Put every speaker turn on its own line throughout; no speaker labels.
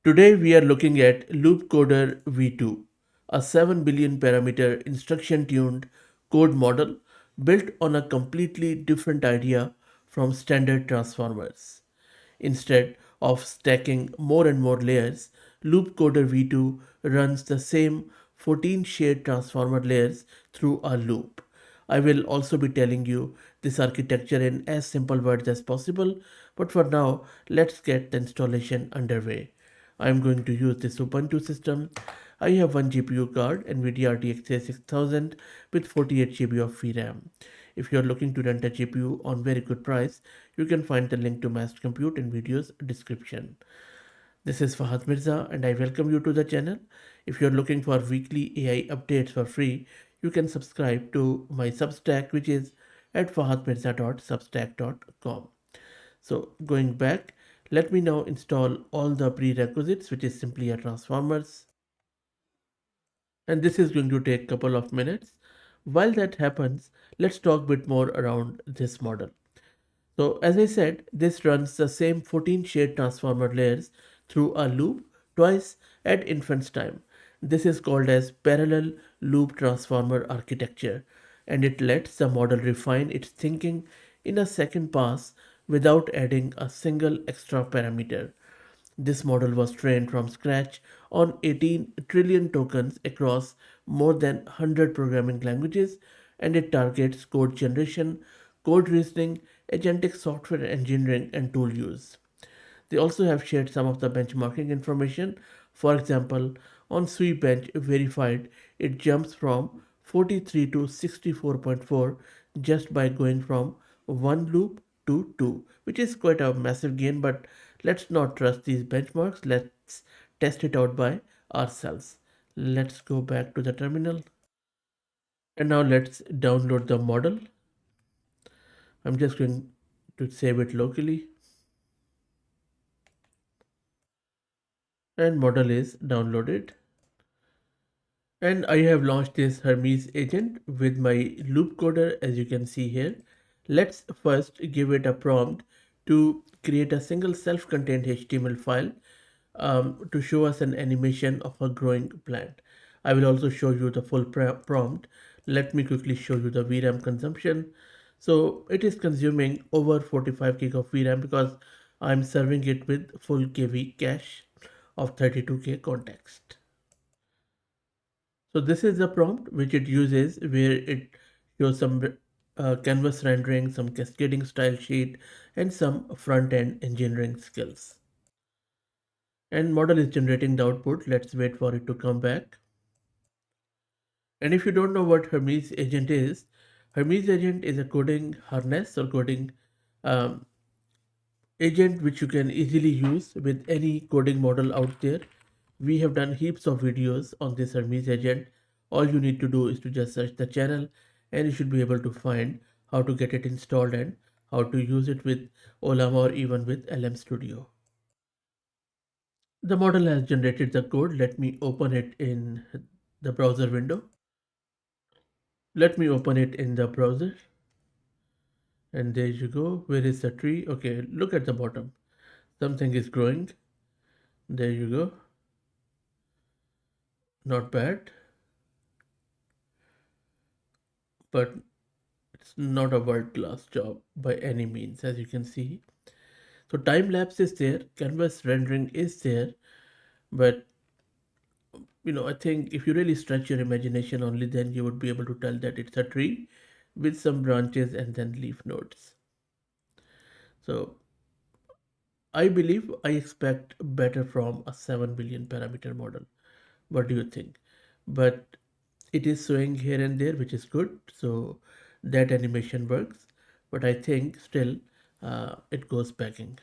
Today we are looking at LoopCoder V2, a 7 billion parameter instruction tuned code model built on a completely different idea from standard transformers. Instead of stacking more and more layers, LoopCoder V2 runs the same 14 shared transformer layers through a loop. I will also be telling you this architecture in as simple words as possible, but for now, let's get the installation underway. I am going to use this Ubuntu system. I have one GPU card, NVIDIA RTX 6000 with 48 GB of VRAM. If you are looking to rent a GPU on very good price, you can find the link to Mass Compute in video's description. This is Fahad Mirza and I welcome you to the channel. If you are looking for weekly AI updates for free, you can subscribe to my Substack, which is at fahadmirza.substack.com. So going back, let me now install all the prerequisites, which is simply a transformers, and this is going to take a couple of minutes. While that happens, let's talk a bit more around this model. So as I said, this runs the same 14 shared transformer layers through a loop twice at inference time. This is called as parallel loop transformer architecture, and it lets the model refine its thinking in a second pass without adding a single extra parameter. This model was trained from scratch on 18 trillion tokens across more than 100 programming languages, and it targets code generation, code reasoning, agentic software engineering, and tool use. They also have shared some of the benchmarking information. For example, on Bench verified, it jumps from 43 to 64.4 just by going from one loop to two, which is quite a massive gain. But let's not trust these benchmarks. Let's test it out by ourselves. Let's go back to the terminal and now let's download the model. I'm just going to save it locally, and model is downloaded. And I have launched this Hermes agent with my loop coder, as you can see here. Let's first give it a prompt to create a single self-contained HTML file to show us an animation of a growing plant. I will also show you the full prompt. Let me quickly show you the VRAM consumption. So it is consuming over 45 gig of VRAM because I'm serving it with full KV cache of 32K context. So this is the prompt which it uses, where it shows some canvas rendering, some cascading style sheet, and some front-end engineering skills. And model is generating the output. Let's wait for it to come back. And if you don't know what Hermes agent is, Hermes agent is a coding harness or coding um, agent which you can easily use with any coding model out there. We have done heaps of videos on this Hermes agent. All you need to do is to just search the channel and you should be able to find how to get it installed and how to use it with Ollama or even with LM Studio. The model has generated the code. Let me open it in the browser window. Let me open it in the browser. And there you go. Where is the tree? Okay, look at the bottom. Something is growing. There you go. Not bad, but it's not a world-class job by any means, as you can see. So time lapse is there, canvas rendering is there, but I think if you really stretch your imagination only, then you would be able to tell that it's a tree with some branches and then leaf nodes. So I believe I expect better from a 7 billion parameter model. What do you think? But it is showing here and there, which is good. So that animation works. But I think still it goes packing.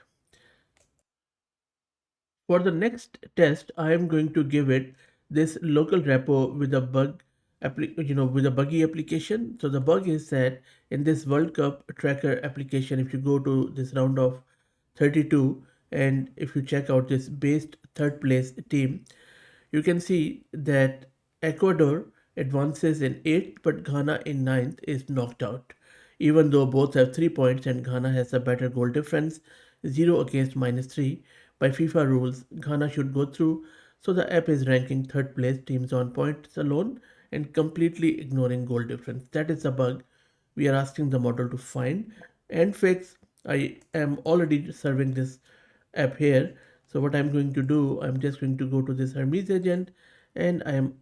For the next test, I am going to give it this local repo with a with a buggy application. So the bug is that in this World Cup tracker application, if you go to this round of 32 and if you check out this based third place team, you can see that Ecuador advances in 8th, but Ghana in ninth is knocked out. Even though both have 3 points and Ghana has a better goal difference, 0 against -3. By FIFA rules, Ghana should go through, so the app is ranking third place teams on points alone and completely ignoring goal difference. That is the bug we are asking the model to find and fix. I am already serving this app here. So what I'm going to do, I'm just going to go to this Hermes agent and I am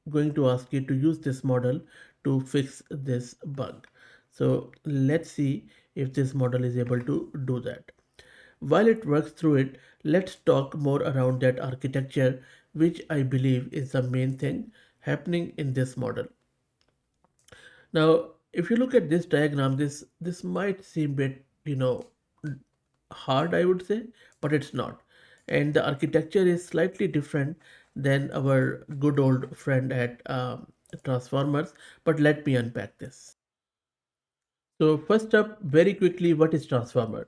going to ask it to use this model to fix this bug. So let's see if this model is able to do that. While it works through it, let's talk more around that architecture, which I believe is the main thing happening in this model. Now, if you look at this diagram, this might seem a bit, hard, I would say, but it's not. And the architecture is slightly different than our good old friend at Transformers. But let me unpack this. So first up, very quickly, what is transformer?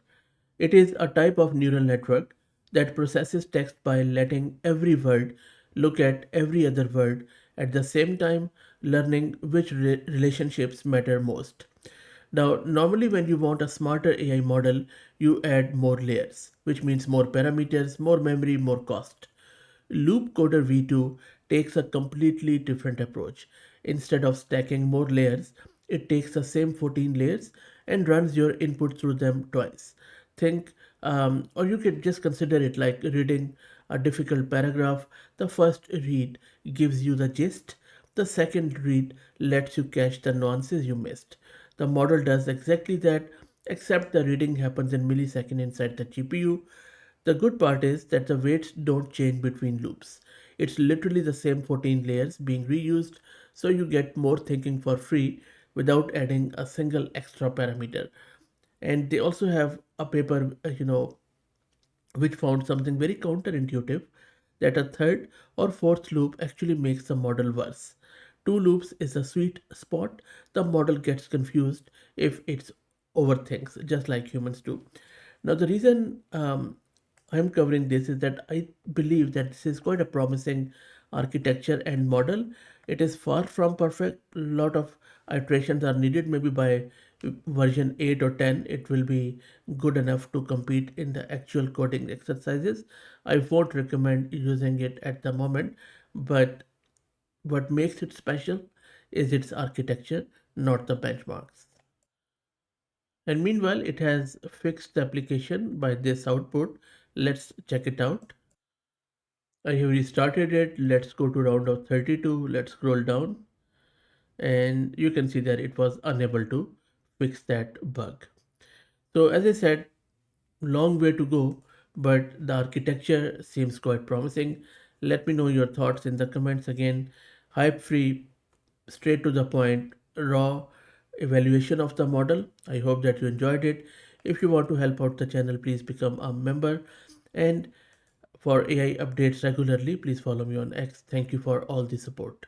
It is a type of neural network that processes text by letting every word look at every other word at the same time, learning which relationships matter most. Now, normally when you want a smarter AI model, you add more layers, which means more parameters, more memory, more cost. LoopCoder V2 takes a completely different approach. Instead of stacking more layers, it takes the same 14 layers and runs your input through them twice. Think, or you could just consider it like reading a difficult paragraph. The first read gives you the gist, the second read lets you catch the nuances you missed. The model does exactly that, except the reading happens in milliseconds inside the GPU. The good part is that the weights don't change between loops. It's literally the same 14 layers being reused, so you get more thinking for free without adding a single extra parameter. And they also have a paper, which found something very counterintuitive, that a third or fourth loop actually makes the model worse. Two loops is a sweet spot. The model gets confused if it's overthinks, just like humans do. Now, the reason I'm covering this is that I believe that this is quite a promising architecture and model. It is far from perfect. A lot of iterations are needed. Maybe by version 8 or 10, it will be good enough to compete in the actual coding exercises. I won't recommend using it at the moment, but what makes it special is its architecture, not the benchmarks. And meanwhile, it has fixed the application by this output. Let's check it out. I have restarted it. Let's go to round of 32. Let's scroll down and you can see that it was unable to fix that bug. So as I said, long way to go, but the architecture seems quite promising. Let me know your thoughts in the comments again. Hype free, straight to the point, raw evaluation of the model. I hope that you enjoyed it. If you want to help out the channel, please become a member. And for AI updates regularly, please follow me on X. Thank you for all the support.